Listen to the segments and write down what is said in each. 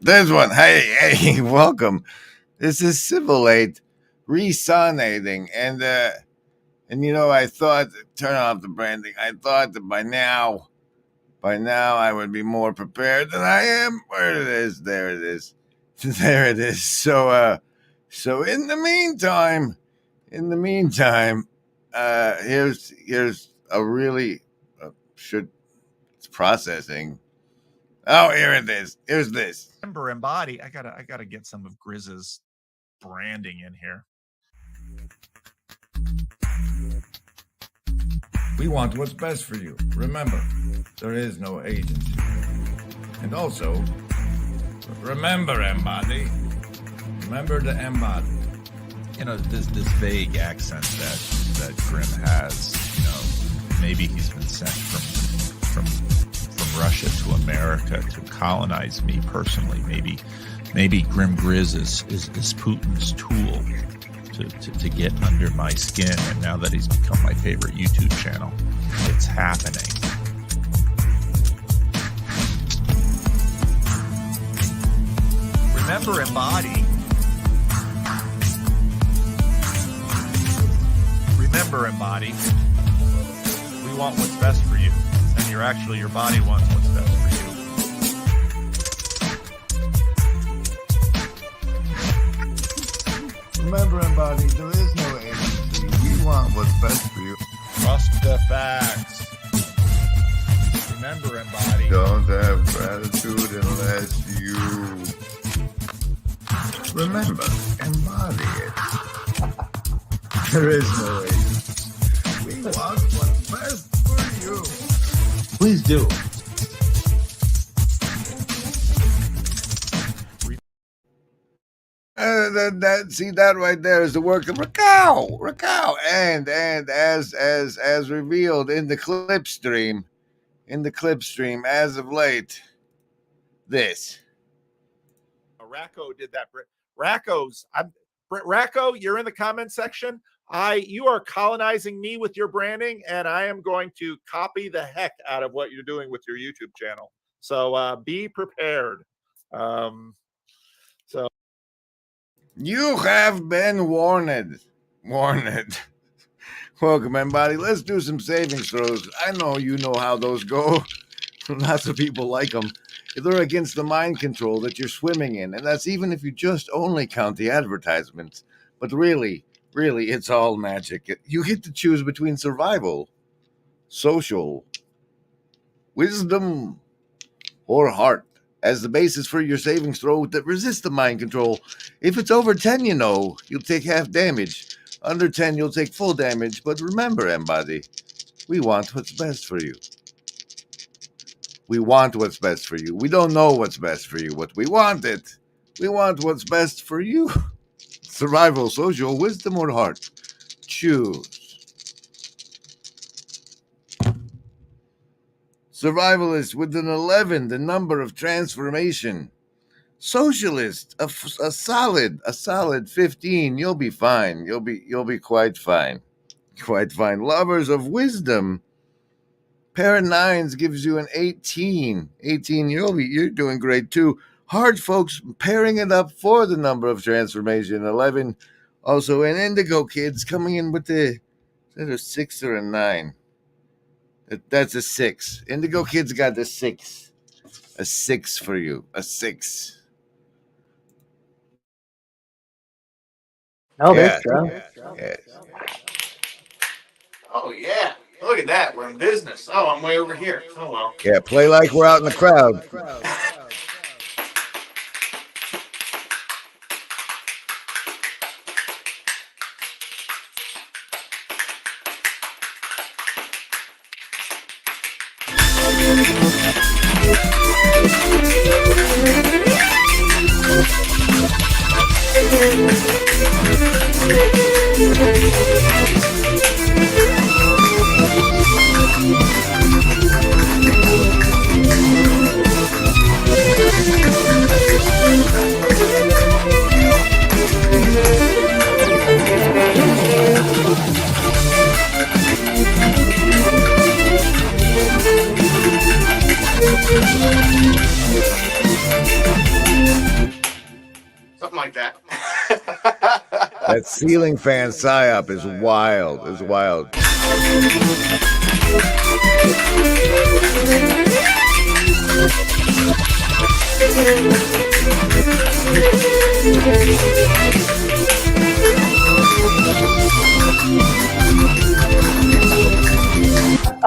There's one. Hey, welcome. This is Civilate resonating, and I thought turn off the branding. I thought that by now I would be more prepared than I am. Where it is, there it is, there it is. So in the meantime, here's a really it's processing. Oh, here it is. Here's this. Remember, embody. I gotta get some of Grizz's branding in here. We want what's best for you. Remember, there is no agency. And also, remember, embody. Remember to embody. You know, this vague accent that Grimm has. You know, maybe he's been sent from Russia to America to colonize me personally. Maybe Grim Grizz is Putin's tool to get under my skin, and now that he's become my favorite YouTube channel, it's happening. Remember, embody. Remember, embody. We want what's best for you, and your body wants what's best for you. Remember, embody, there is no agency. We want what's best for you. Trust the facts. Remember, embody. Don't have gratitude unless you remember, embody it. There is no agency. We want what's best for you. Please do. See, that right there is the work of Rascal, and as revealed in the clip stream, as of late, this. Racco did that. Racco, you're in the comment section. You are colonizing me with your branding, and I am going to copy the heck out of what you're doing with your YouTube channel. So be prepared. So you have been warned. Welcome, everybody. Let's do some savings throws. I know you know how those go. Lots of people like them. They're against the mind control that you're swimming in, and that's even if you just only count the advertisements. But really, it's all magic. You get to choose between survival, social, wisdom, or heart as the basis for your savings throw that resists the mind control. If it's over 10, you'll take half damage. Under 10, you'll take full damage. But remember, embody, we want what's best for you. We want what's best for you. We don't know what's best for you, but we want it. We want what's best for you. Survival, social, wisdom, or heart. Choose. Survivalist with an 11, the number of transformation. Socialist, a solid 15. You'll be fine. You'll be quite fine. Quite fine. Lovers of wisdom. Pair of nines gives you an 18. 18, you're doing great too. Hard folks pairing it up for the number of transformation. 11. Also an indigo kids coming in with is that a 6 or a 9? That's a 6. Indigo kids got the 6. A 6 for you. A 6. Oh, Yeah. there's Joe. Yeah. oh yeah, look at that. We're in business. Oh, I'm way over here. Oh well. Yeah, play like we're out in the crowd. Something like that. That ceiling fan psyop is wild. It's wild.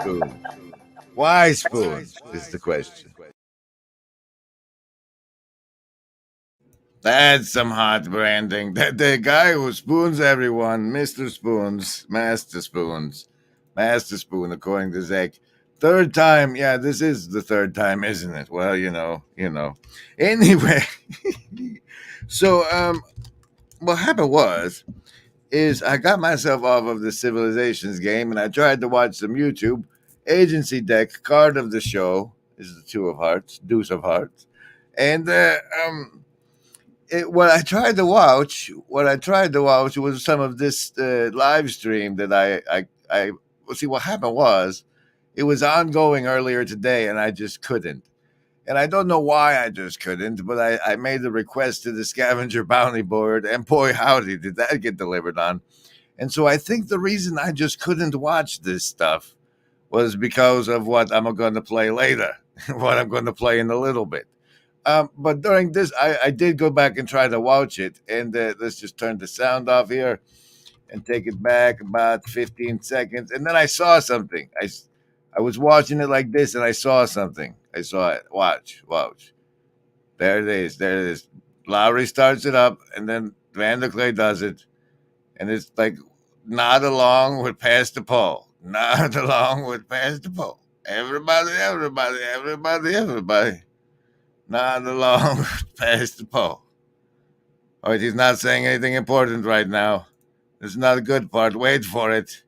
Boom. Why spoons is the question. That's some hot branding. The guy who spoons everyone, Mr. Spoons, Master Spoon, according to Zach. Third time, yeah, this is the third time, isn't it? Well, you know. Anyway, so what happened is I got myself off of the Civilizations game and I tried to watch some YouTube. Agency deck, card of the show is the Two of Hearts, Deuce of Hearts, and what I tried to watch, was some of this live stream that I see. What happened was, it was ongoing earlier today, and I just couldn't. And I don't know why I just couldn't, but I made the request to the scavenger bounty board, and boy, howdy, did that get delivered on. And so I think the reason I just couldn't watch this stuff was because of what I'm going to play later, what I'm going to play in a little bit. But during this, I did go back and try to watch it. And let's just turn the sound off here and take it back about 15 seconds. And then I saw something. I was watching it like this, and I saw something. I saw it. Watch. There it is. Lowry starts it up, and then Vanderclay does it. And it's like, nod along with Pass the Pole. Nod along with Pass the Pole. Everybody. Nod along with Pass the Pole. All right, he's not saying anything important right now. This is not a good part. Wait for it.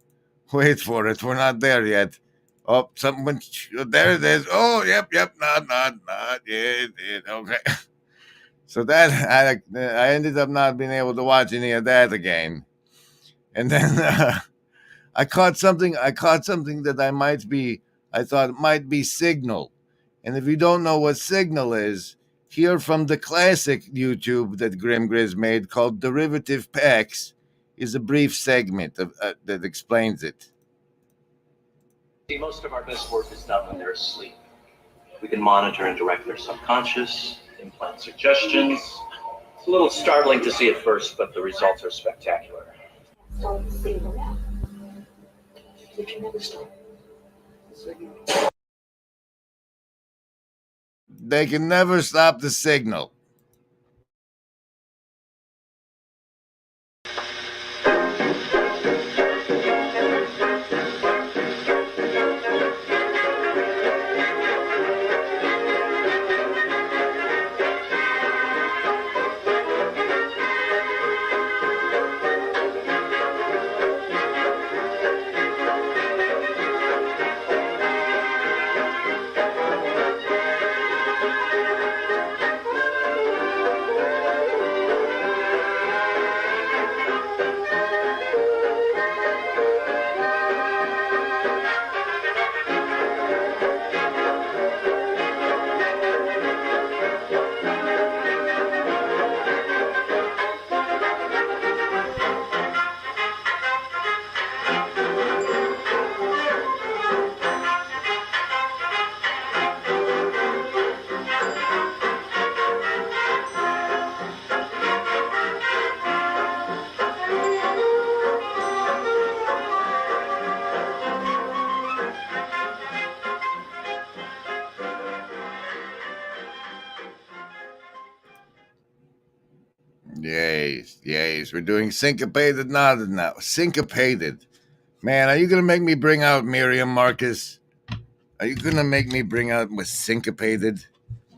We're not there yet. Oh, someone. There it is. Oh, yep. Nod. Yeah. Okay. So that I ended up not being able to watch any of that again. And then I caught something that I thought might be Signal. And if you don't know what Signal is, hear from the classic YouTube that Grim Grizz made called Derivative Packs is a brief segment that explains it. See, most of our best work is done when they're asleep. We can monitor and direct their subconscious, implant suggestions. It's a little startling to see at first, but the results are spectacular. Start the signal now. You can never stop the signal. They can never stop the signal. Yes. We're doing syncopated nodded now. Syncopated. Man, are you going to make me bring out Miriam Marcus? Are you going to make me bring out with syncopated?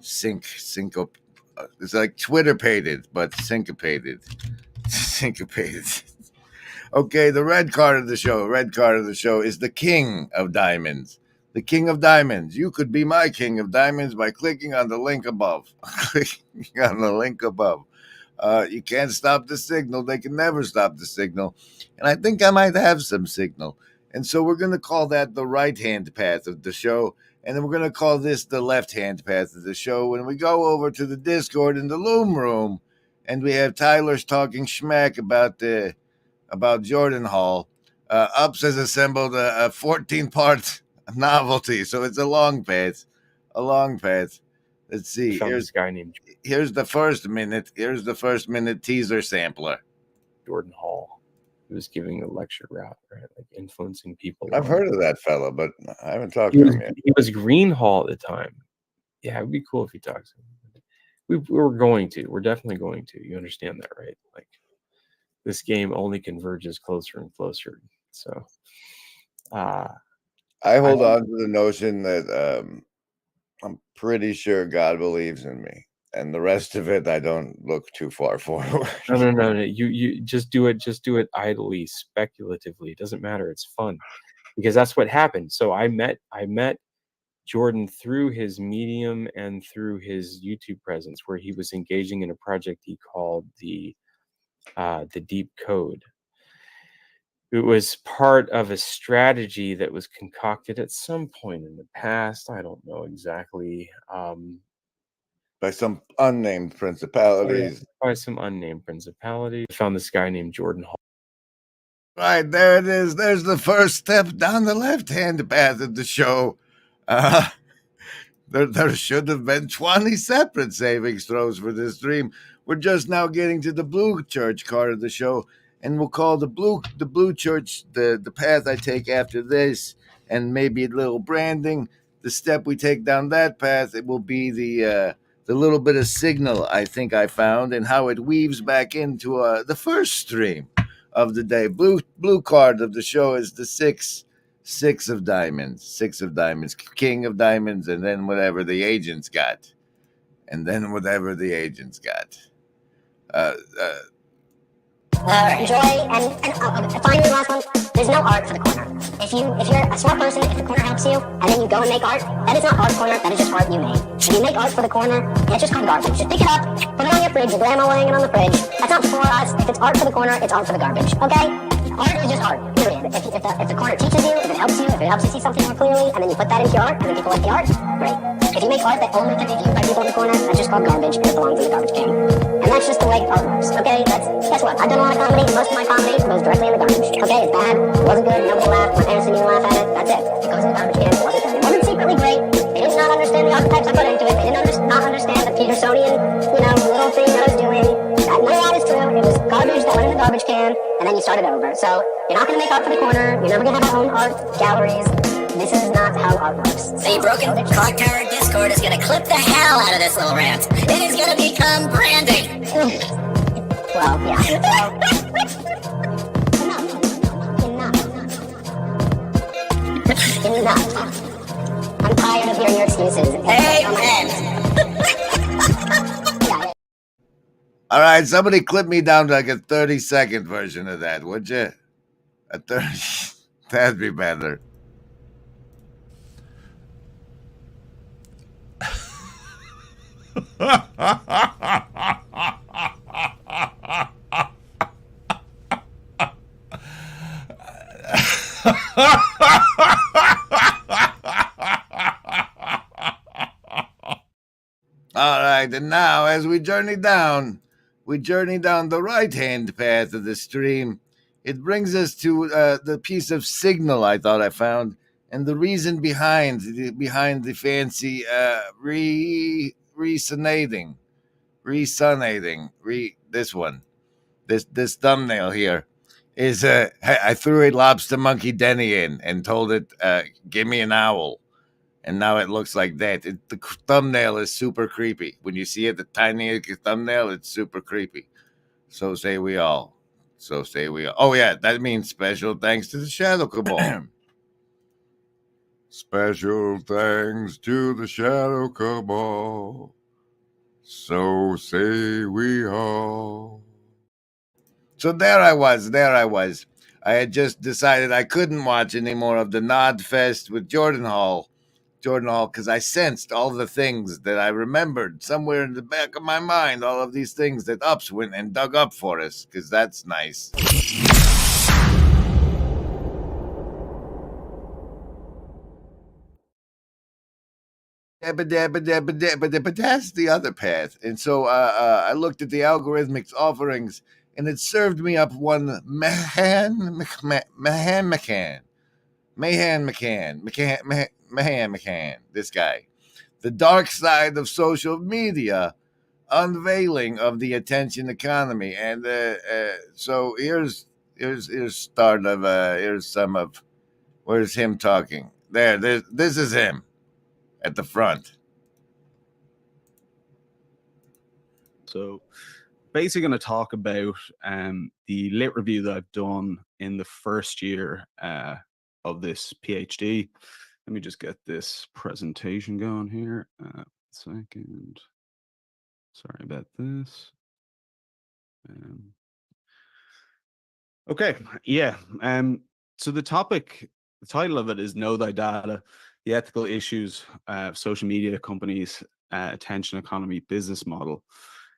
Syncop. It's like Twitter-pated, but syncopated. Syncopated. Okay, the red card of the show is the King of Diamonds. The King of Diamonds. You could be my King of Diamonds by clicking on the link above. Clicking on the link above. You can't stop the signal. They can never stop the signal. And I think I might have some signal. And so we're going to call that the right-hand path of the show. And then we're going to call this the left-hand path of the show. When we go over to the Discord in the Loom Room, and we have Tyler's talking schmack about Jordan Hall. Ups has assembled a 14-part novelty. So it's a long path. Let's see. Here's the first minute teaser sampler. Jordan Hall. was giving a lecture route, right? Like influencing people. I've heard of that fella, but I haven't talked He to was, him yet. he was Green Hall at the time. Yeah, it would be cool if he talks to him. We're going to. We're definitely going to. You understand that, right? Like, this game only converges closer and closer. So, I hold on to the notion that I'm pretty sure God believes in me, and the rest of it I don't look too far forward. no. You just do it. Just do it idly, speculatively. It doesn't matter. It's fun, because that's what happened. So I met Jordan through his Medium and through his YouTube presence, where he was engaging in a project he called the Deep Code. It was part of a strategy that was concocted at some point in the past. I don't know exactly. By some unnamed principalities. By some unnamed principality. I found this guy named Jordan Hall. Right, there it is. There's the first step down the left-hand path of the show. There should have been 20 separate savings throws for this stream. We're just now getting to the blue church part of the show, and we'll call the blue church the path I take after this, and maybe a little branding. The step we take down that path, it will be the little bit of signal I think I found, and how it weaves back into the first stream of the day. Blue card of the show is the six of diamonds, king of diamonds, and then whatever the agents got. Enjoy and finally last one. There's no art for the corner. If you're a smart person, if the corner helps you, and then you go and make art, that is not art corner. That is just art you made. If you make art for the corner, it's just called garbage. Just pick it up, put it on your fridge. Your grandma laying it on the fridge. That's not for us. If it's art for the corner, it's art for the garbage. Okay? Art is just art. Period. If the corner teaches you, if it helps you see something more clearly, and then you put that into your art, and then people like the art, great. If you make art that only can be viewed by people in the corner, that's just called garbage, and it belongs in the garbage can. And that's just the way art works, okay? Guess what? I've done a lot of comedy. Most of my comedy goes directly in the garbage. Okay, it's bad. It wasn't good. Nobody laughed. My parents didn't even laugh at it. That's it. It goes in the garbage can. It wasn't good. It wasn't secretly great. They did not understand the archetypes I put into it. They did not understand the Petersonian, little thing that I was doing. None of that is true. It was garbage that went in the garbage can, and then you start it over. So you're not going to make art for the corner. You're never going to have our own art galleries. This is not how art works. The Broken Clock Tower Discord is going to clip the hell out of this little rant. It is going to become branding. Well, yeah. Enough. I'm tired of hearing your excuses. Amen. All right, somebody clip me down to like a 30-second version of that, would you? A 30. That'd be better. All right, and now as we journey down the right-hand path of the stream. It brings us to the piece of signal I thought I found, and the reason behind the fancy resonating, this thumbnail here is I threw a lobster monkey Denny in and told it give me an owl, and now it looks like that. The thumbnail is super creepy. When you see it, the tiny thumbnail, it's super creepy. So say we all. Oh yeah, that means special thanks to the Shadow Cabal. Special thanks to the Shadow Cabal. So say we all. So there I was. I had just decided I couldn't watch any more of the Nod Fest with Jordan Hall, because I sensed all the things that I remembered somewhere in the back of my mind, all of these things that Ups went and dug up for us, because that's nice. But that's the other path. And so I looked at the algorithmic offerings, and it served me up one Mahan McCann. This guy. The dark side of social media, unveiling of the attention economy. And so here's Here's start of here's some of where's him talking. This is him at the front. So basically going to talk about the lit review that I've done in the first year of this PhD. Let me just get this presentation going here. Second. Sorry about this. Okay, yeah. So the title of it is Know Thy Data, the ethical issues of social media companies' attention economy business model.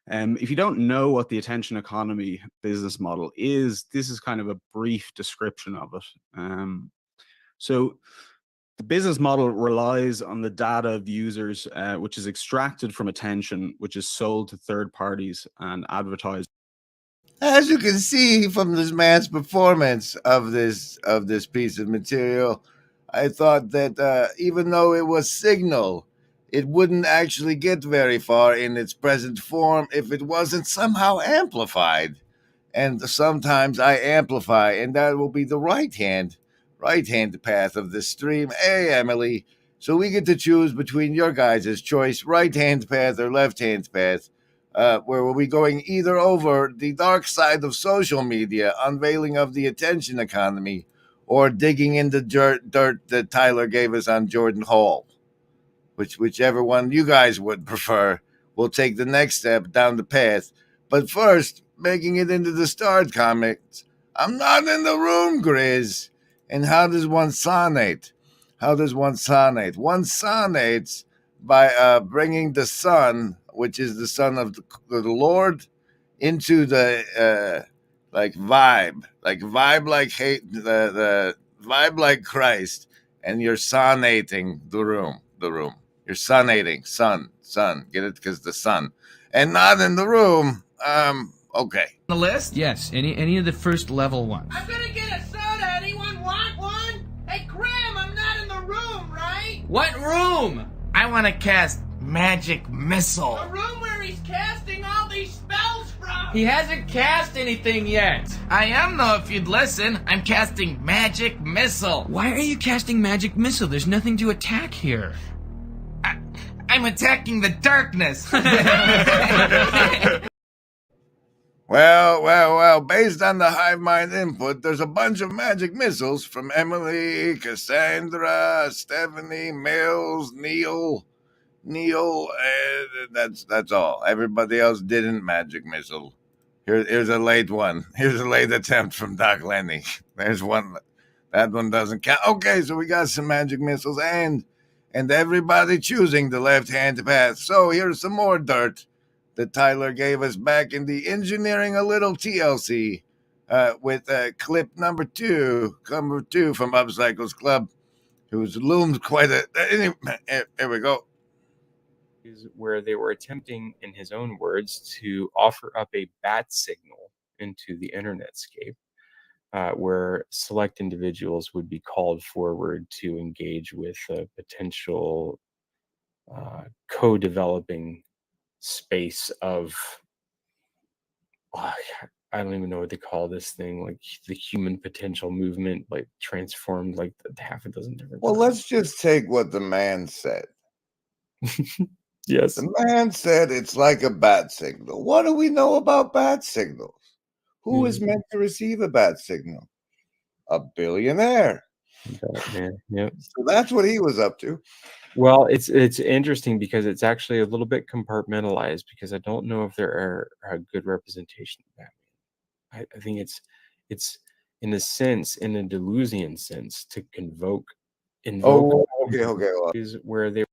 If you don't know what the attention economy business model is, this is kind of a brief description of it. So the business model relies on the data of users, which is extracted from attention, which is sold to third parties and advertised. As you can see from this man's performance of this piece of material, I thought that even though it was signal, it wouldn't actually get very far in its present form if it wasn't somehow amplified. And sometimes I amplify, and that will be the right hand path of this stream. Hey, Emily. So we get to choose between your guys' choice, right hand path or left hand path. Where we'll be going either over the dark side of social media, unveiling of the attention economy, or digging into dirt that Tyler gave us on Jordan Hall. Whichever one you guys would prefer, we'll take the next step down the path. But first, making it into the start comments, I'm not in the room, Grizz. And how does one sonate? One sonates by bringing the sun, which is the son of the Lord, into the vibe like hate, the vibe like Christ, and you're sonating the room. You're sonating, sun, get it? Because the sun, and not in the room. Okay. The list? Yes, any of the first level ones. I'm gonna get a soda. Anyone want one? Hey, Graham, I'm not in the room, right? What room? I want to cast Magic Missile. A room where he's casting all these spells from. He hasn't cast anything yet. I am, though, if you'd listen. I'm casting Magic Missile. Why are you casting Magic Missile? There's nothing to attack here. I'm attacking the darkness. Well, based on the hive mind input, there's a bunch of magic missiles from Emily, Cassandra, Stephanie, Mills, Neil, and that's all. Everybody else didn't magic missile. Here's a late one. Here's a late attempt from Doc Lenny. There's one. That one doesn't count. Okay, so we got some magic missiles and everybody choosing the left-hand path. So here's some more dirt that Tyler gave us back in the Engineering a Little TLC with clip number two from Upcycles Club, who's loomed quite a... Here we go. Where they were attempting, in his own words, to offer up a bat signal into the internetscape, where select individuals would be called forward to engage with a potential co-developing space of I don't even know what they call this thing, like the human potential movement, like transformed like half a dozen different Well, times. let's just take what the man said. Yes. The man said it's like a bat signal. What do we know about bat signals? Who is meant to receive a bat signal? A billionaire. Man, yeah. So that's what he was up to. Well, it's interesting because it's actually a little bit compartmentalized, because I don't know if there are a good representation of Batman. I think it's in a sense, in a Deleuzian sense, to invoke. Okay. Is where they.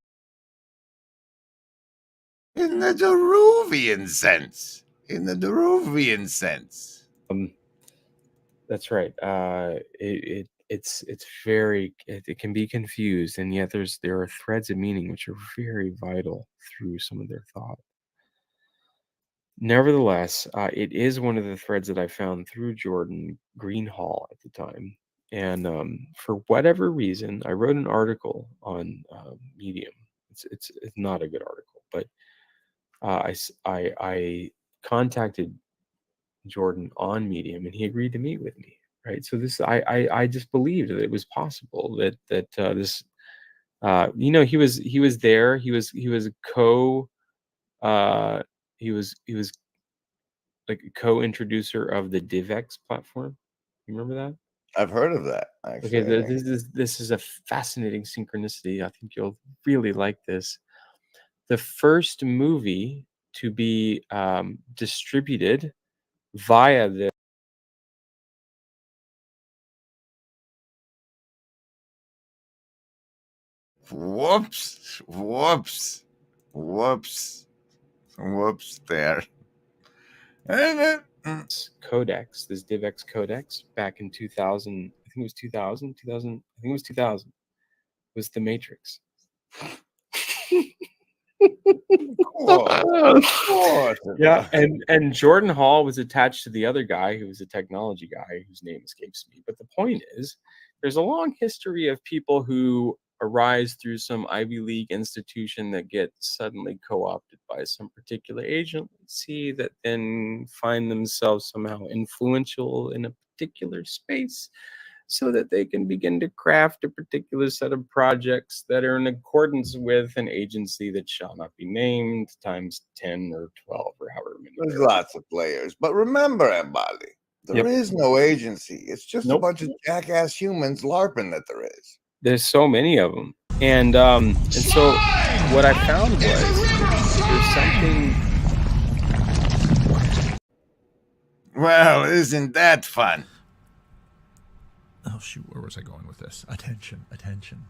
In the Deruvian sense. That's right. It can be confused, and yet there are threads of meaning which are very vital through some of their thought. Nevertheless, it is one of the threads that I found through Jordan Greenhall at the time, and for whatever reason, I wrote an article on Medium. It's not a good article, but I contacted Jordan on Medium, and he agreed to meet with me. right? So this, I just believed that it was possible that this, he was there. He was co, he was like a co-introducer of the DivX platform. You remember that? I've heard of that, Okay, actually. this is a fascinating synchronicity. I think you'll really like this. The first movie to be distributed via the Whoops, whoops, whoops, whoops there. codex, this DivX codex back in 2000, I think it was 2000, I think it was 2000, was The Matrix. Yeah, and Jordan Hall was attached to the other guy who was a technology guy whose name escapes me. But the point is, there's a long history of people who arise through some Ivy League institution that get suddenly co-opted by some particular agency that then find themselves somehow influential in a particular space, so that they can begin to craft a particular set of projects that are in accordance with an agency that shall not be named times 10 or 12 or however many. There's lots of players. But remember, everybody, there is no agency. It's just a bunch of jackass humans LARPing that there is. There's so many of them. And so what I found was there's something. Well, isn't that fun? Oh, shoot, where was I going with this? Attention, attention.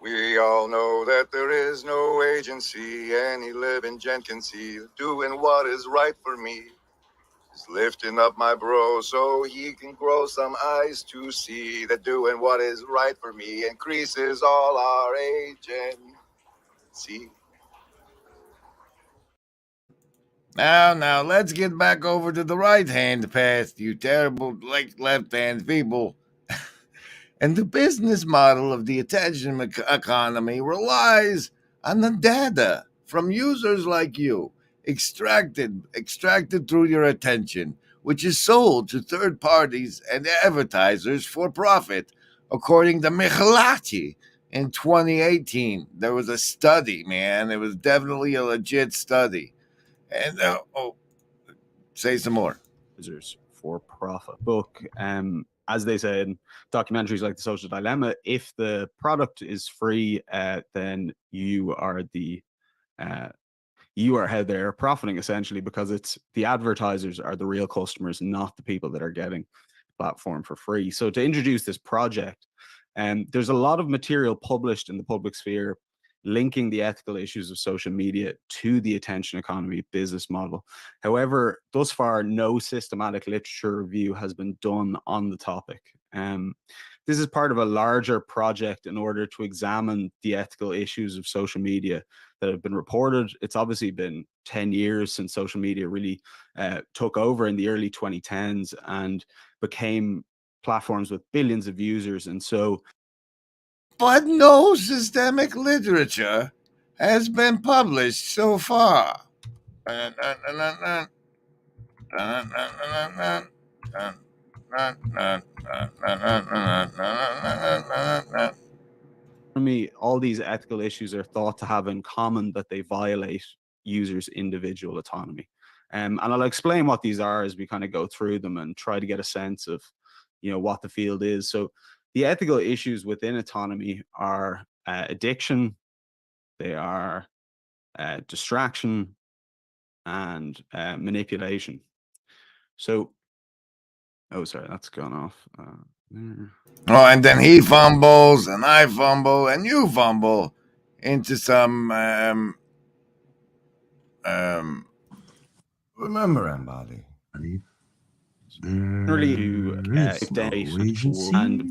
We all know that there is no agency any living gent can see. Doing what is right for me is lifting up my bro so he can grow some eyes to see that doing what is right for me increases all our agency. Now, let's get back over to the right-hand path, you terrible left-hand people. And the business model of the attention economy relies on the data from users like you, extracted through your attention, which is sold to third parties and advertisers for profit. According to Michelacci, in 2018, there was a study, man. It was definitely a legit study. And say some more. For profit book. As they say in documentaries like The Social Dilemma, if the product is free, then you are how they're profiting, essentially, because it's the advertisers are the real customers, not the people that are getting the platform for free. So to introduce this project, there's a lot of material published in the public sphere linking the ethical issues of social media to the attention economy business model. However, thus far, no systematic literature review has been done on the topic. This is part of a larger project in order to examine the ethical issues of social media that have been reported. It's obviously been 10 years since social media really took over in the early 2010s and became platforms with billions of users. And so but no systemic literature has been published so far. For me, all these ethical issues are thought to have in common that they violate users' individual autonomy. And I'll explain what these are as we kind of go through them and try to get a sense of, what the field is. So the ethical issues within autonomy are addiction, they are distraction, and manipulation. So, sorry, that's gone off. And then he fumbles, and I fumble, and you fumble into some. Remember, Embody. Really, and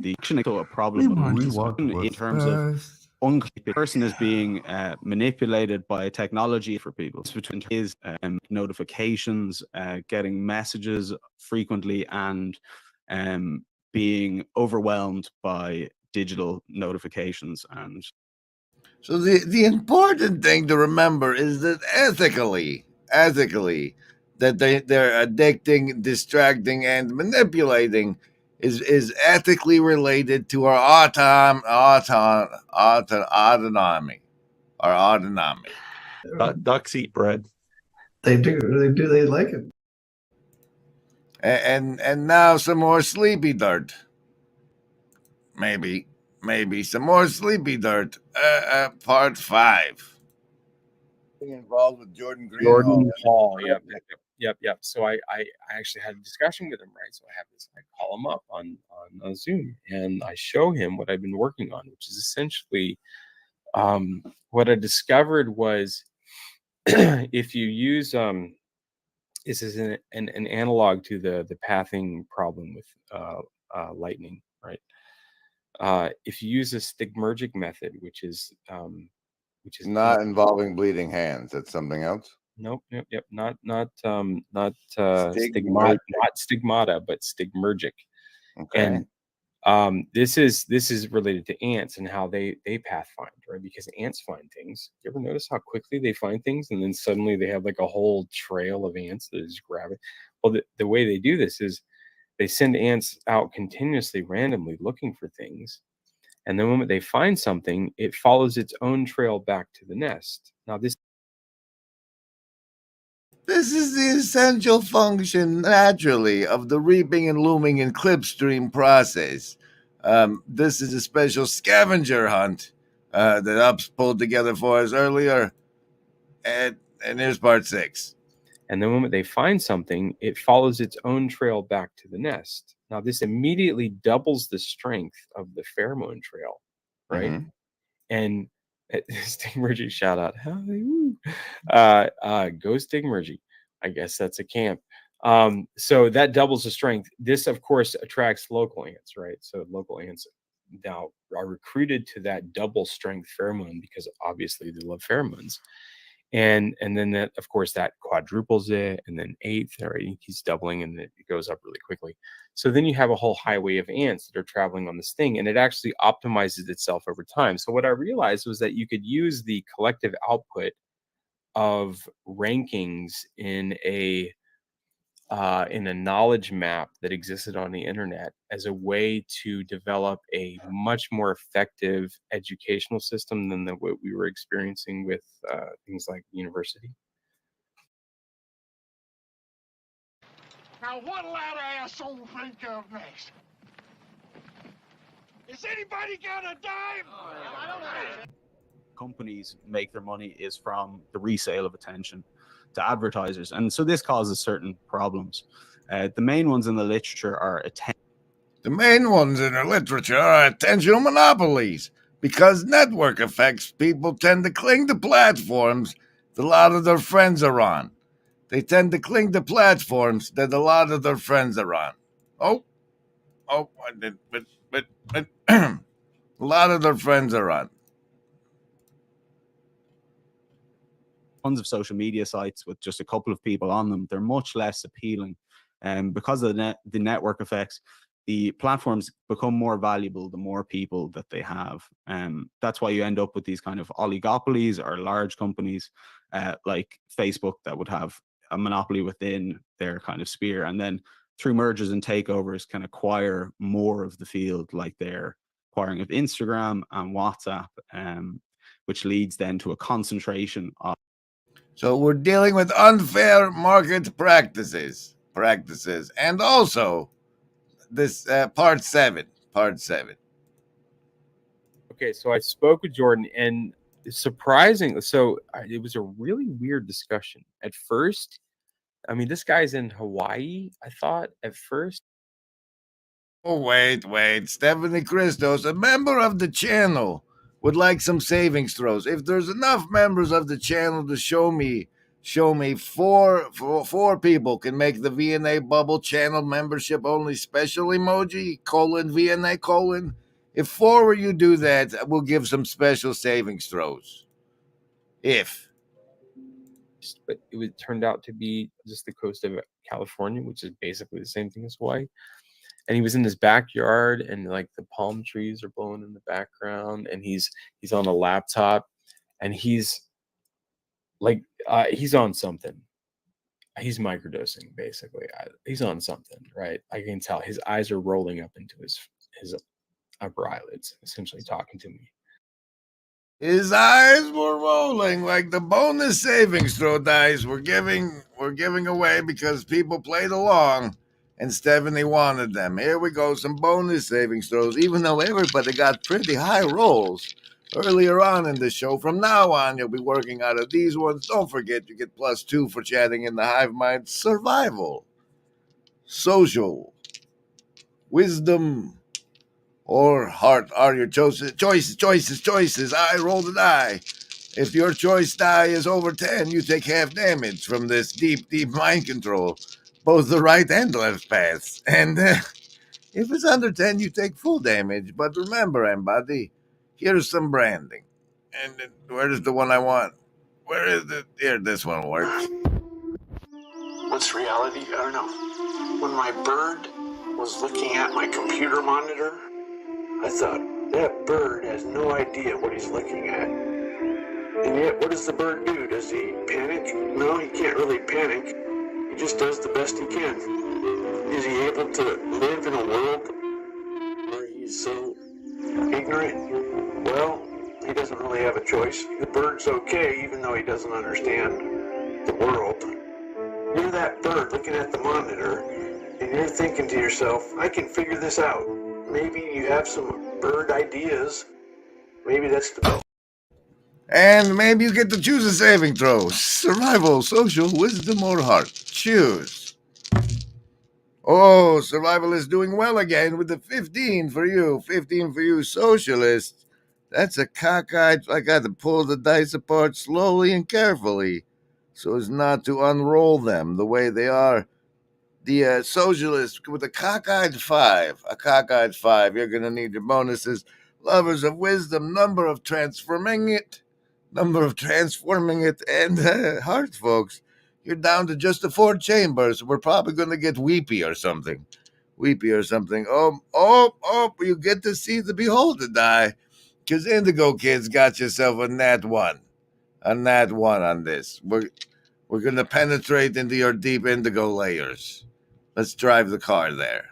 the action to a problem in terms of the person is being manipulated by technology for people. Between his notifications, getting messages frequently, and being overwhelmed by digital notifications. And so the important thing to remember is that ethically, that they're addicting, distracting, and manipulating is ethically related to our autonomy. Our autonomy. Ducks eat bread. They do. They like it. And now some more sleepy dirt. Maybe some more sleepy dirt. Part 5. Involved with Jordan Green. Jordan Hall. Yep. So I actually had a discussion with him, right? So I have this, I call him up on Zoom, and I show him what I've been working on, which is essentially what I discovered was if you use this is an analog to the pathing problem with lightning, right? If you use a stigmergic method, which is not involving bleeding hands, that's something else. Nope. Not stigmata, but stigmergic. Okay. And this is related to ants and how they pathfind, right? Because ants find things. You ever notice how quickly they find things, and then suddenly they have like a whole trail of ants that is grabbing? Well, the way they do this is they send ants out continuously, randomly looking for things, and the moment they find something, it follows its own trail back to the nest. Now this is the essential function, naturally, of the reaping and looming and clipstream process. This is a special scavenger hunt that Ups pulled together for us earlier. And here's part 6. And the moment they find something, it follows its own trail back to the nest. Now, this immediately doubles the strength of the pheromone trail, right? Mm-hmm. And Stigmergy, shout out, go Stigmergy. I guess that's a camp. So that doubles the strength. This, of course, attracts local ants, right? So local ants now are recruited to that double strength pheromone because obviously they love pheromones. And then that, of course, that quadruples it, and then 8th, right? He's doubling, and it goes up really quickly. So then you have a whole highway of ants that are traveling on this thing, and it actually optimizes itself over time. So what I realized was that you could use the collective output of rankings in a knowledge map that existed on the internet as a way to develop a much more effective educational system than what we were experiencing with things like university. Now, what'll that asshole think of next? Is anybody got a dime? I don't know. Companies make their money is from the resale of attention to advertisers, and so this causes certain problems. The main ones in the literature are The main ones in the literature are attentional monopolies. Because network effects, people tend to cling to platforms that a lot of their friends are on. They tend to cling to platforms that a lot of their friends are on. But a lot of their friends are on. Tons of social media sites with just a couple of people on them. They're much less appealing, and because of the network effects, the platforms become more valuable the more people that they have. That's why you end up with these kind of oligopolies or large companies like Facebook that would have a monopoly within their kind of sphere, and then through mergers and takeovers can acquire more of the field, like they're acquiring of Instagram and WhatsApp, which leads then to a concentration of. So we're dealing with unfair market practices, and also this part 7. Okay, so I spoke with Jordan, and surprising, so it was a really weird discussion. At first, I mean, this guy's in Hawaii, I thought, at first. Oh, wait. Stephanie Christos, a member of the channel, would like some savings throws. If there's enough members of the channel to show me four people can make the VNA bubble channel membership only special emoji, VNA. If 4 of you do that, we'll give some special savings throws. But it turned out to be just the coast of California, which is basically the same thing as Hawaii. And he was in his backyard, and like the palm trees are blowing in the background, and he's on a laptop, and he's like he's on something. he's microdosing basically. He's on something, right? I can tell his eyes are rolling up into his upper eyelids, essentially talking to me. His eyes were rolling like the bonus savings throw dice we're giving away because people played along and Stephanie wanted them. Here we go, some bonus savings throws, even though everybody got pretty high rolls earlier on in the show. From now on, you'll be working out of these ones. Don't forget, you get +2 for chatting in the Hive Mind. Survival, social, wisdom, or heart are your choices. I roll the die. If your choice die is over 10, you take half damage from this deep mind control, both the right and left paths. And if it's under 10, you take full damage. But remember, everybody, here's some branding. And where's the one I want? Where is it? Here, this one works. What's reality? I don't know. When my bird was looking at my computer monitor, I thought, that bird has no idea what he's looking at. And yet, what does the bird do? Does he panic? No, he can't really panic. He just does the best he can. Is he able to live in a world where he's so ignorant? Well, he doesn't really have a choice. The bird's okay, even though he doesn't understand the world. You're that bird looking at the monitor, and you're thinking to yourself, I can figure this out. Maybe you have some bird ideas. Maybe that's the best. And maybe you get to choose a saving throw. Survival, social, wisdom, or heart. Choose. Oh, survival is doing well again with the 15 for you. 15 for you, socialist. That's a cockeyed. I got to pull the dice apart slowly and carefully so as not to unroll them the way they are. The socialist with a cockeyed 5. A cockeyed 5. You're going to need your bonuses. Lovers of wisdom, number of transforming it, and heart, folks. You're down to just the 4 chambers. We're probably going to get weepy or something. Oh, you get to see the beholder die. Because Indigo Kid's got yourself a nat 1. A nat 1 on this. We're going to penetrate into your deep indigo layers. Let's drive the car there.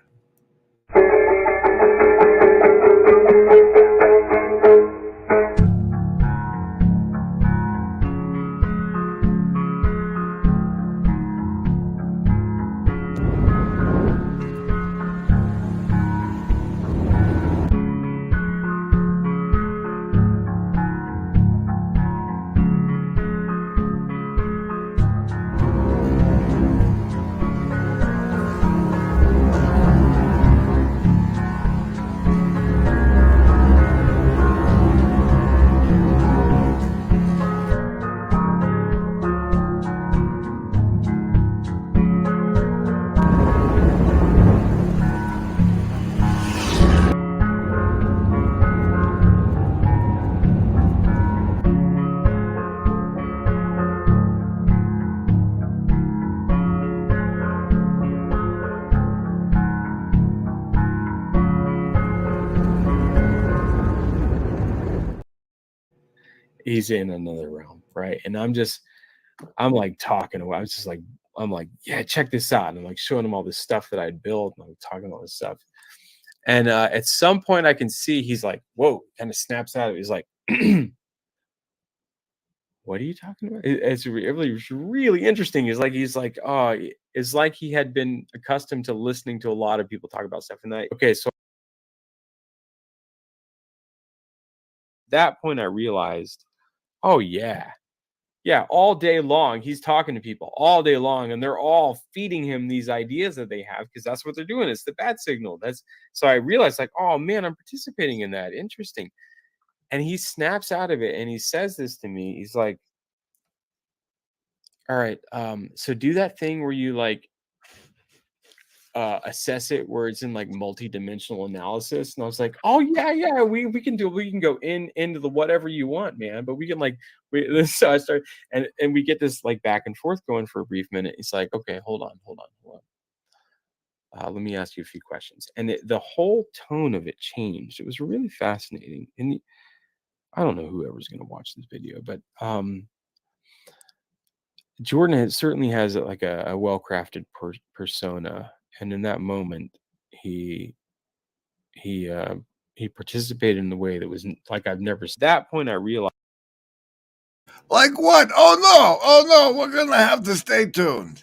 He's in another realm, right? And I'm like talking to him. I'm like, yeah, check this out. And I'm like showing him all this stuff that I'd built, and I'm talking all this stuff. And at some point I can see he's like, whoa, kind of snaps out of it. He's like, what are you talking about? It's really interesting. He's like, oh, it's like he had been accustomed to listening to a lot of people talk about stuff. And so at that point I realized, oh yeah, all day long he's talking to people all day long, and they're all feeding him these ideas that they have because that's what they're doing. It's the bat signal. So I realized, like, oh man, I'm participating in that. Interesting. And he snaps out of it and he says this to me. He's like, all right, so do that thing where you like assess it, where it's in like multi-dimensional analysis. And I was like, oh yeah, we can go into the whatever you want, man, but we can so I start and we get this like back and forth going for a brief minute. It's like, okay, hold on. Let me ask you a few questions. And the whole tone of it changed. It was really fascinating. And I don't know whoever's going to watch this video, but Jordan certainly has like a well-crafted persona, and in that moment, he he uh, he participated in a way that was like I've never. That point, I realized. Like what? Oh no! Oh no! We're gonna have to stay tuned.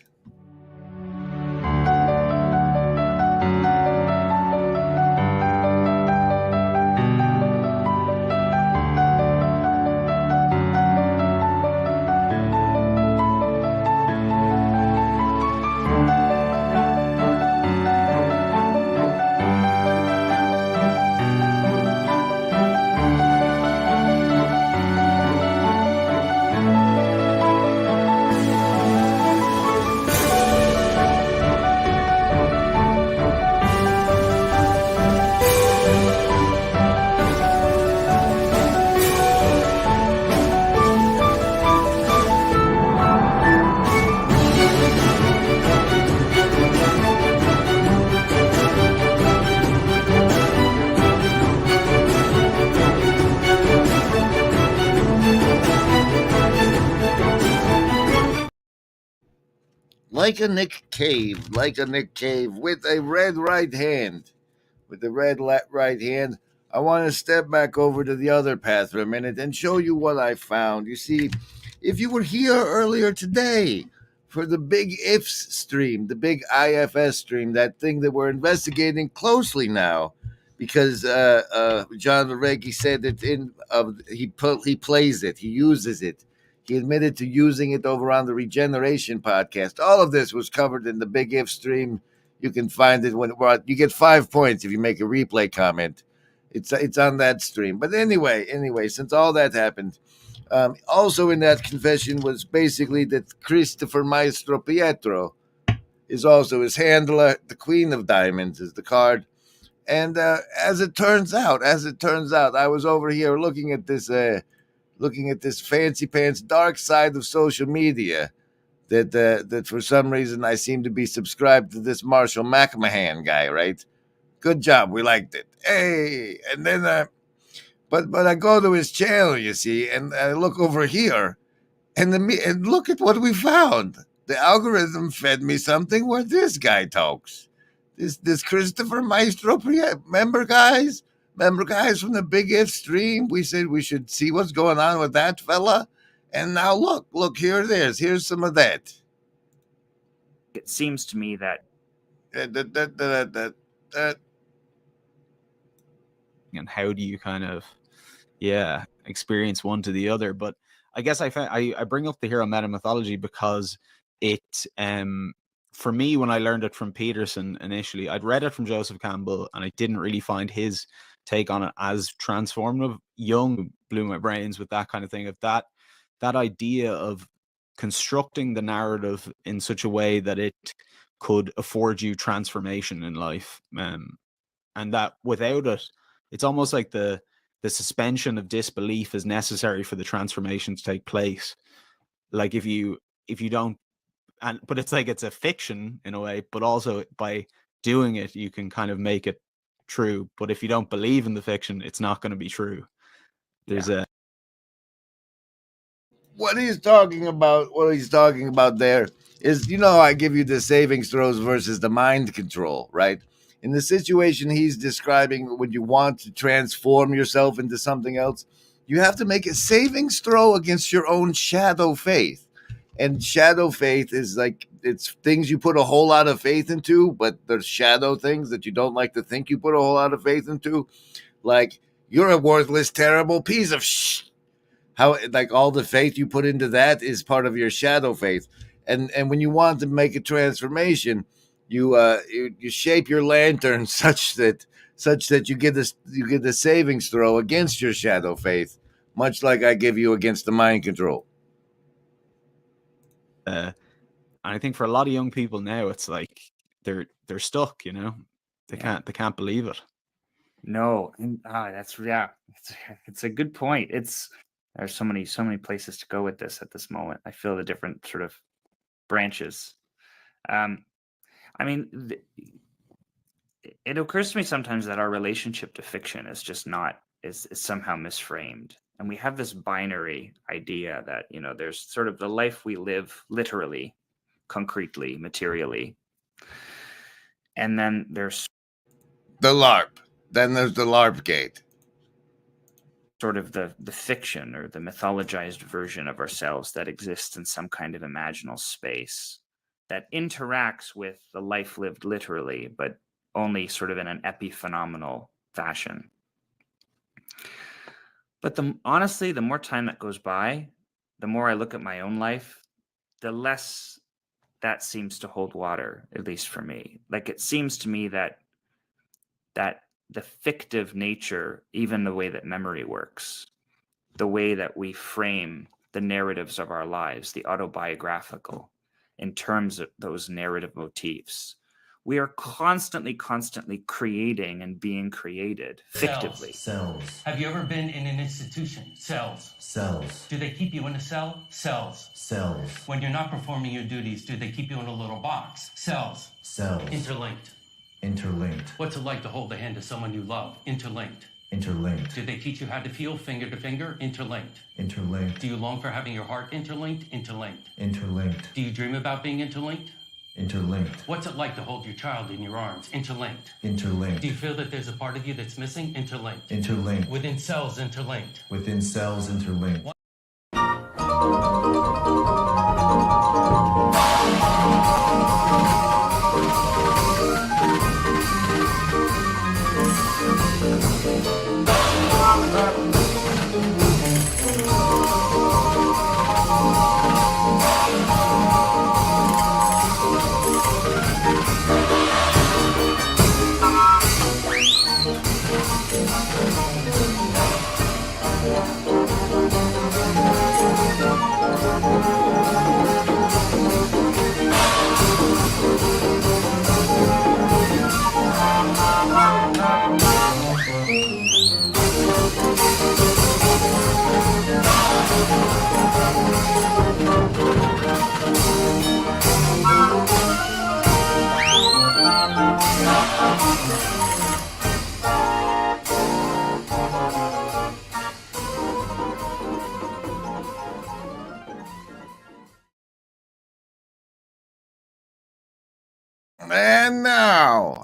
Like a Nick Cave, with a red right hand. With the right hand, I want to step back over to the other path for a minute and show you what I found. You see, if you were here earlier today for the Big Ifs stream, the Big IFS stream, that thing that we're investigating closely now, because John Reggie said that he plays it, he uses it. He admitted to using it over on the Regeneration podcast. All of this was covered in the Big If stream. You can find it when you get 5 points if you make a replay comment. It's on that stream. But anyway, since all that happened, also in that confession was basically that Christopher Maestro Pietro is also his handler. The Queen of Diamonds is the card. And as it turns out, I was over here looking at this fancy pants dark side of social media that for some reason I seem to be subscribed to this Marshall McMahon guy, right? Good job, we liked it. Hey, and then but I go to his channel, you see, and I look over here, and look at what we found. The algorithm fed me something where this guy talks. This Christopher Maestro, remember guys from the Big If stream? We said we should see what's going on with that fella, and now look, here it is. Here's some of that. It seems to me that. And how do you kind of experience one to the other? But I guess I bring up the hero meta mythology because it for me, when I learned it from Peterson initially, I'd read it from Joseph Campbell and I didn't really find his take on it as transformative. Jung blew my brains with that kind of thing, of that idea of constructing the narrative in such a way that it could afford you transformation in life, and that without it, it's almost like the suspension of disbelief is necessary for the transformation to take place. Like if you don't, but it's like it's a fiction in a way, but also by doing it you can kind of make it true. But if you don't believe in the fiction, it's not going to be true. There's what he's talking about there is, I give you the savings throws versus the mind control, right? In the situation he's describing, when you want to transform yourself into something else, you have to make a savings throw against your own shadow faith. And shadow faith is like, it's things you put a whole lot of faith into, but there's shadow things that you don't like to think you put a whole lot of faith into. Like, you're a worthless, terrible piece of how, like, all the faith you put into that is part of your shadow faith. And when you want to make a transformation, you shape your lantern such that you get a savings throw against your shadow faith, much like I give you against the mind control. And I think for a lot of young people now, it's like they're stuck. They can't believe it. No, that's it's a good point. There's so many places to go with this at this moment. I feel the different sort of branches. I mean, it occurs to me sometimes that our relationship to fiction is just not is somehow misframed. And we have this binary idea that, you know, there's sort of the life we live literally, concretely, materially. And then there's the LARP. Then there's the LARP gate. Sort of the fiction or the mythologized version of ourselves that exists in some kind of imaginal space that interacts with the life lived literally, but only sort of in an epiphenomenal fashion. But honestly, the more time that goes by, the more I look at my own life, the less that seems to hold water, at least for me. Like, it seems to me that the fictive nature, even the way that memory works, the way that we frame the narratives of our lives, the autobiographical, in terms of those narrative motifs, we are constantly creating and being created fictively. Cells. Have you ever been in an institution? Cells. Cells. Do they keep you in a cell? Cells. Cells. When you're not performing your duties, do they keep you in a little box? Cells. Cells. Interlinked. Interlinked. What's it like to hold the hand of someone you love? Interlinked. Interlinked. Do they teach you how to feel finger to finger? Interlinked. Interlinked. Do you long for having your heart interlinked? Interlinked. Interlinked. Do you dream about being interlinked? Interlinked. What's it like to hold your child in your arms? Interlinked. Interlinked. Do you feel that there's a part of you that's missing? Interlinked. Interlinked. Within cells, interlinked. Within cells, interlinked.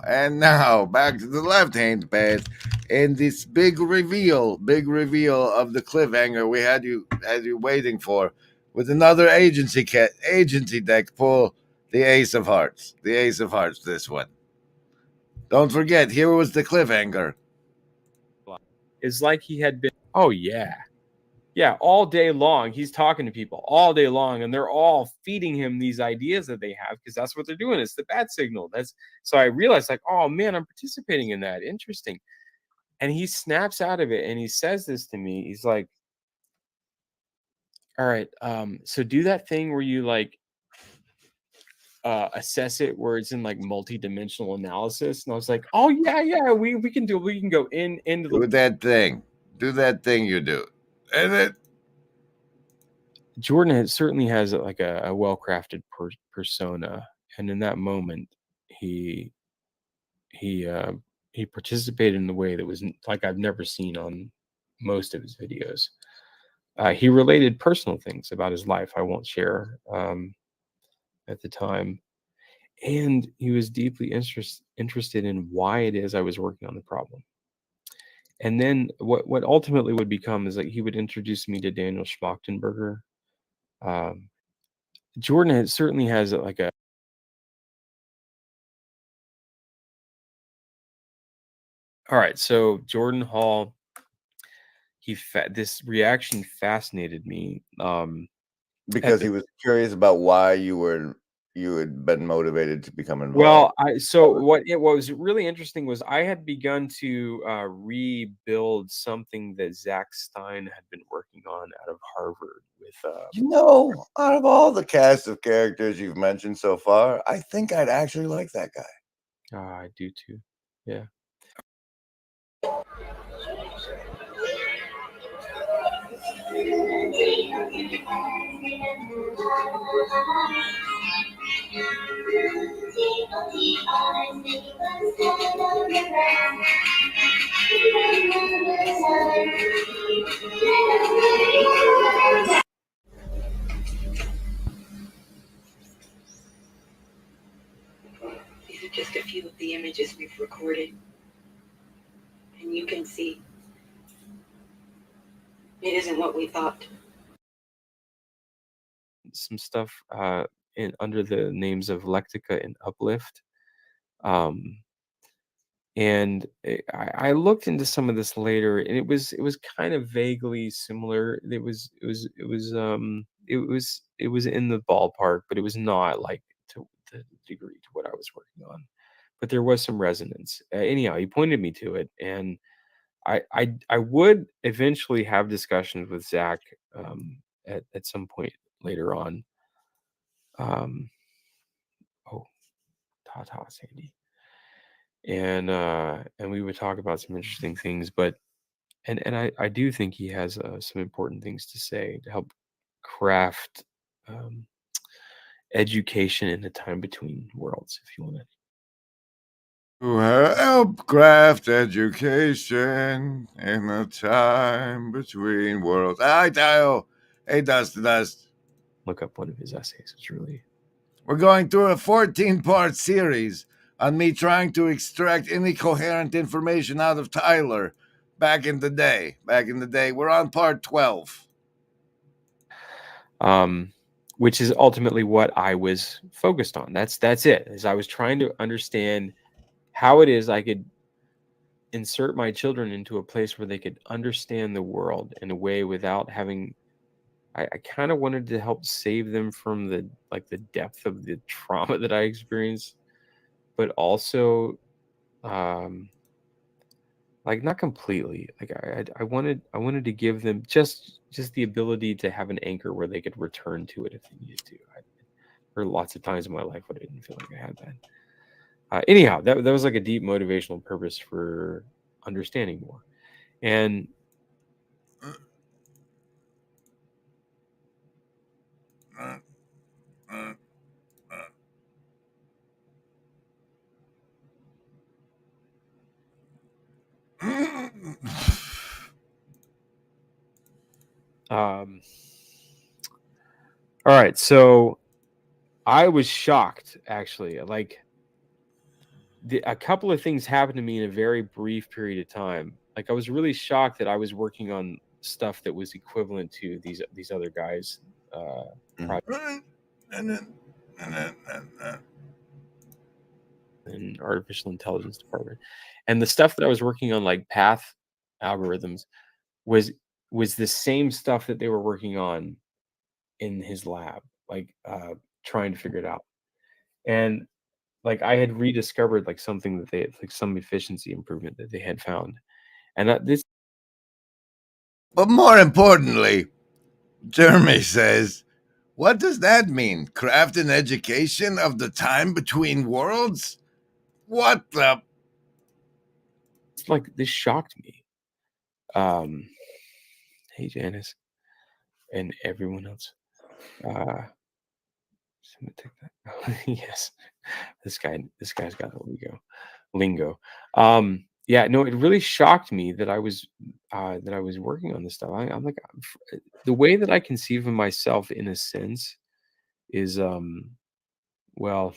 And now, back to the left-hand path, and this big reveal of the cliffhanger we had you waiting for, with another agency deck pull, the Ace of Hearts. The Ace of Hearts, this one. Don't forget, here was the cliffhanger. It's like he had been, all day long. He's talking to people all day long, and they're all feeding him these ideas that they have, because that's what they're doing. It's the bat signal. So I realized, like, oh man, I'm participating in that. Interesting. And he snaps out of it and he says this to me. He's like, all right, so do that thing where you like assess it, where it's in like multi-dimensional analysis. And I was like, oh yeah, we can go into do that thing. Do that thing you do. And it Jordan certainly has like a well-crafted persona, and in that moment, he participated in the way that was like I've never seen on most of his videos. He related personal things about his life I won't share at the time, and he was deeply interested in why it is I was working on the problem. And then what ultimately would become is like he would introduce me to Daniel Schmachtenberger. Jordan certainly has like a all right. So Jordan Hall, this reaction fascinated me because he was curious about why you had been motivated to become involved. Well, what was really interesting was I had begun to rebuild something that Zach Stein had been working on out of Harvard with. Out of all the cast of characters you've mentioned so far, I think I'd actually like that guy. I do too. Yeah. These are just a few of the images we've recorded. And you can see it isn't what we thought. Some stuff under the names of Lectica and Uplift. And I looked into some of this later, and it was kind of vaguely similar. It was in the ballpark, but it was not like to the degree to what I was working on. But there was some resonance. Anyhow, he pointed me to it, and I would eventually have discussions with Zach at some point later on. Oh, ta Sandy. And we would talk about some interesting things, but I do think he has some important things to say to help craft education in the time between worlds, if you want to. To help craft education in the time between worlds. Hi, Tayo. Hey, Dust. Look up one of his essays. It's really... We're going through a 14-part series on me trying to extract any coherent information out of Tyler back in the day. We're on part 12. Which is ultimately what I was focused on. That's it. Is I was trying to understand how it is I could insert my children into a place where they could understand the world in a way without having... I kind of wanted to help save them from the depth of the trauma that I experienced, but also not completely. I wanted to give them just the ability to have an anchor where they could return to it if they needed to. There were lots of times in my life when I didn't feel like I had that. Anyhow, that was like a deep motivational purpose for understanding more. And all right, so I was shocked, actually. A couple of things happened to me in a very brief period of time. I was really shocked that I was working on stuff that was equivalent to these other guys' projects in artificial intelligence department, and the stuff that I was working on, like path algorithms, was the same stuff that they were working on in his lab, trying to figure it out. And I had rediscovered something that they some efficiency improvement that they had found. And But more importantly, Jeremy says, what does that mean? Craft an education of the time between worlds? What the? This shocked me. Hey, Janice, and everyone else. Take that. Yes, this guy's got a lingo. Yeah, no, it really shocked me that I was working on this stuff. I'm like, the way that I conceive of myself, in a sense, is well,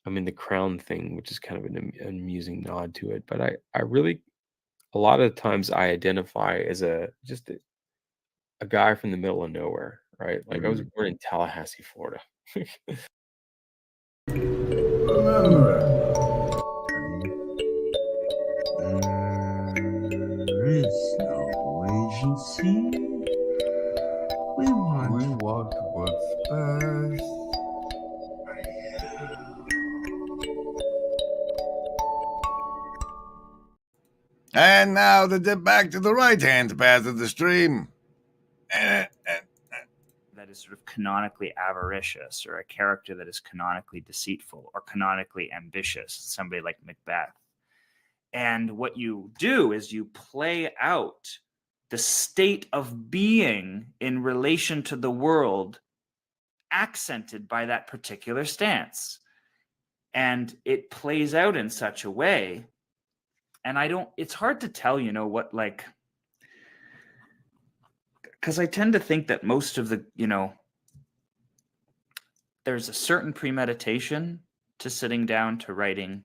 I mean, the crown thing, which is kind of an amusing nod to it, but I really, a lot of times I identify as just a guy from the middle of nowhere, right? I was born in Tallahassee, Florida. There is no agency. We want what's best. And now the dip back to the right-hand path of the stream. That is sort of canonically avaricious, or a character that is canonically deceitful or canonically ambitious, somebody like Macbeth. And what you do is you play out the state of being in relation to the world, accented by that particular stance. And it plays out in such a way. And it's hard to tell, what because I tend to think that most of the, there's a certain premeditation to sitting down to writing.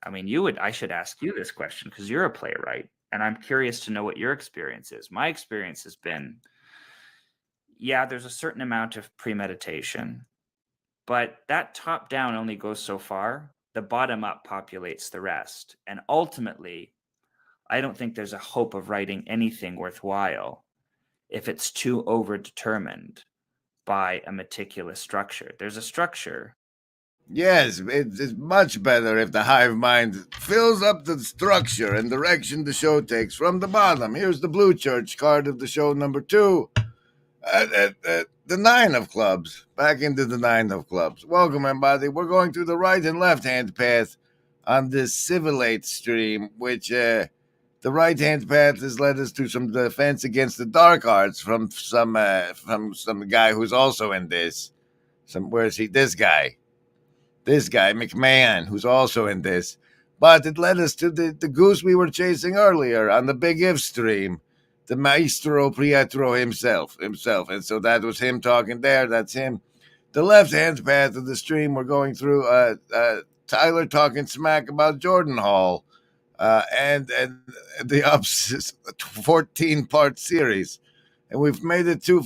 I mean, I should ask you this question because you're a playwright, and I'm curious to know what your experience is. My experience has been, there's a certain amount of premeditation, but that top down only goes so far. The bottom up populates the rest. And ultimately, I don't think there's a hope of writing anything worthwhile if it's too overdetermined by a meticulous structure. There's a structure. Yes, it's much better if the hive mind fills up the structure and direction the show takes from the bottom. Here's the blue church card of the show number 2. The 9 of clubs. Back into the 9 of clubs. Welcome, everybody. We're going through the right and left-hand path on this Civilate stream, which the right-hand path has led us to some defense against the dark arts from some guy who's also in this. Where's he? This guy, McMahon, who's also in this. But it led us to the goose we were chasing earlier on the Big If stream, the Maestro Pietro himself. And so that was him talking there. That's him. The left-hand path of the stream, we're going through Tyler talking smack about Jordan Hall and the Ups 14-part series. And we've made it to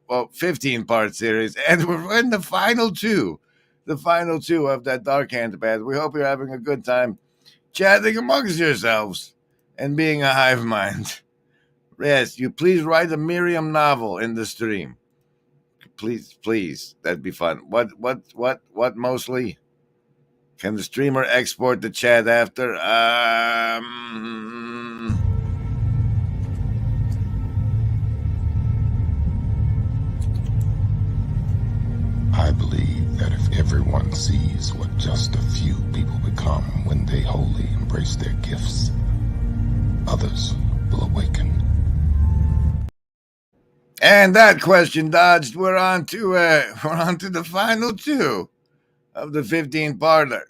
15-part series. And we're in the final two. The final 2 of that dark hand path. We hope you're having a good time chatting amongst yourselves and being a hive mind. Yes, you please write a Miriam novel in the stream. Please. That'd be fun. What mostly? Can the streamer export the chat after? I believe that if everyone sees what just a few people become when they wholly embrace their gifts, others will awaken. And that question dodged. We're on to the final 2 of the 15-parter.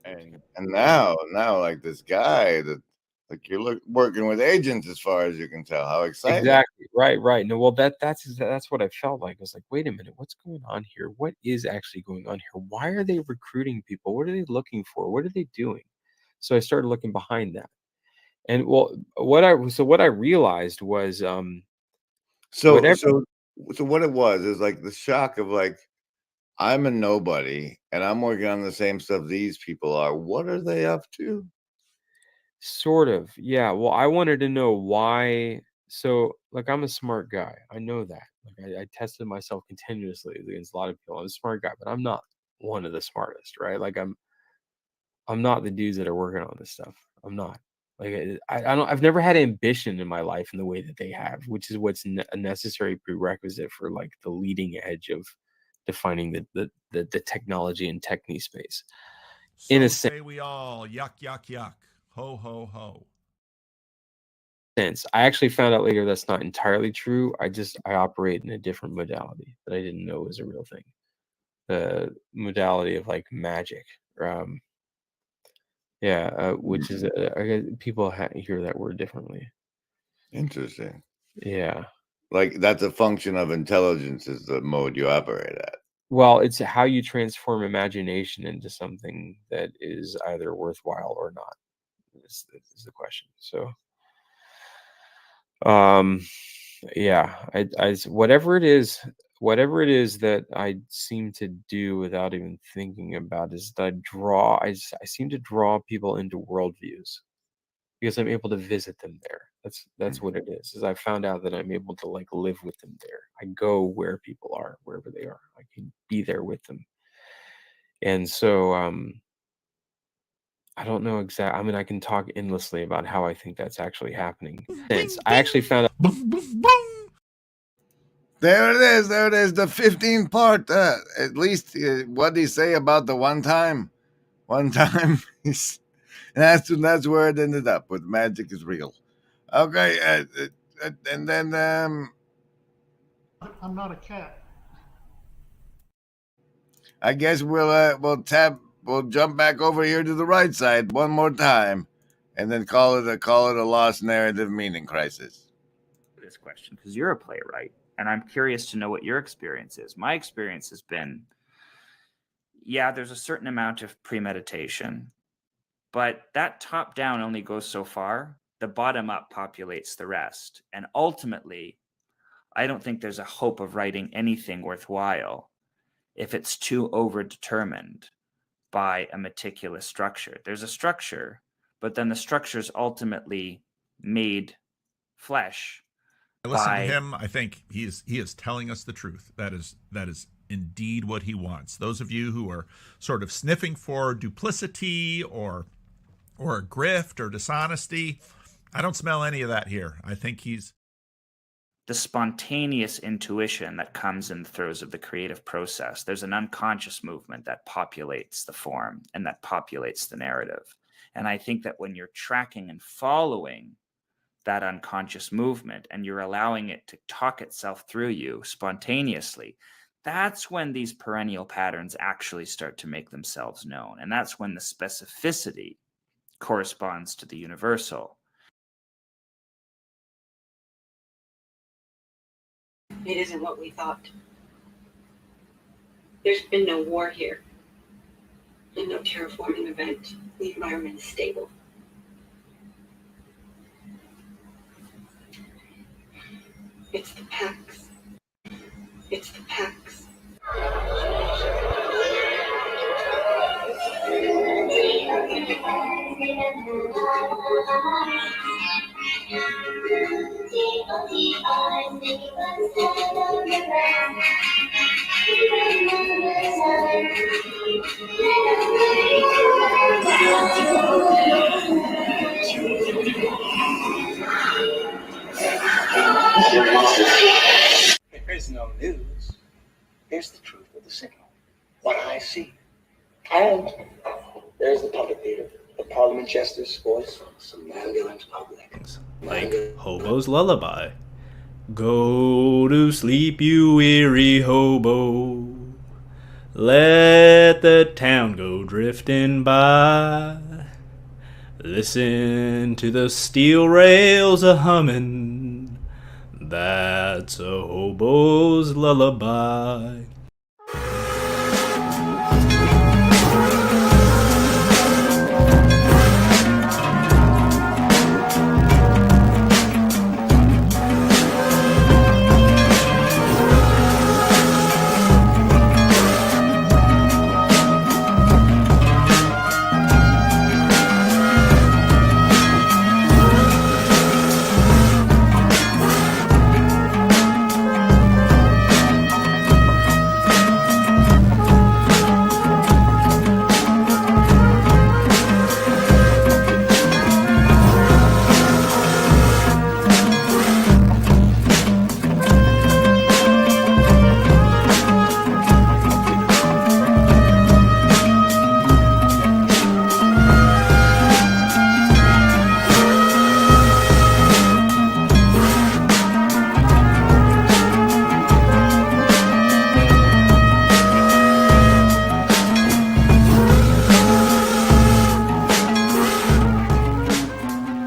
And now, like this guy that, like you're working with agents as far as you can tell. How exciting! Exactly. Right. No, well, that's what I felt like. I was like, wait a minute, what's going on here? What is actually going on here? Why are they recruiting people? What are they looking for? What are they doing? So I started looking behind that, and well, what I realized was, so what it was is like the shock of like, I'm a nobody and I'm working on the same stuff these people are. What are they up to? Sort of, yeah. Well, I wanted to know why. So, like, I'm a smart guy. I know that. Like, I tested myself continuously against a lot of people. I'm a smart guy, but I'm not one of the smartest, right? Like, I'm not the dudes that are working on this stuff. I'm not. Like, I've never had ambition in my life in the way that they have, which is what's a necessary prerequisite for like the leading edge of defining the technology and technique space. So In a say we all yuck, yuck, yuck. Ho, ho, ho. sense, I actually found out later that's not entirely true. I operate in a different modality that I didn't know was a real thing. The modality of like magic. Which is I guess people hear that word differently. Interesting. Yeah. Like that's a function of intelligence is the mode you operate at. Well, it's how you transform imagination into something that is either worthwhile or not. Is the question. So, whatever it is that I seem to do without even thinking about is that I seem to draw people into worldviews because I'm able to visit them there. That's what it is I found out that I'm able to like live with them there. I go where people are, wherever they are. I can be there with them. And so I don't know exactly. I mean, I can talk endlessly about how I think that's actually happening. Since I actually found out. There it is. The 15-part. At least what did he say about the one time? And that's where it ended up. With magic is real. Okay, and then I'm not a cat. I guess we'll jump back over here to the right side one more time, and then call it a lost narrative meaning crisis. this question because you're a playwright, and I'm curious to know what your experience is. My experience has been, yeah, there's a certain amount of premeditation, but that top down only goes so far. The bottom up populates the rest. And ultimately, I don't think there's a hope of writing anything worthwhile if it's too overdetermined by a meticulous structure. There's a structure, but then the structure is ultimately made flesh. I listen to him. I think he is telling us the truth. That is indeed what he wants. Those of you who are sort of sniffing for duplicity or grift or dishonesty, I don't smell any of that here. I think he's the spontaneous intuition that comes in the throes of the creative process. There's an unconscious movement that populates the form and that populates the narrative. And I think that when you're tracking and following that unconscious movement and you're allowing it to talk itself through you spontaneously, that's when these perennial patterns actually start to make themselves known. And that's when the specificity corresponds to the universal. It isn't what we thought. There's been no war here, and no terraforming event. The environment is stable. It's the packs. It's the packs. There is no news. Here's the truth of the signal. What I see. And there's the puppet theater. The Parliament Jester's voice. Some ambulance public. Like Hobo's Lullaby. Go to sleep, you weary hobo. Let the town go drifting by. Listen to the steel rails a-hummin'. That's a hobo's lullaby.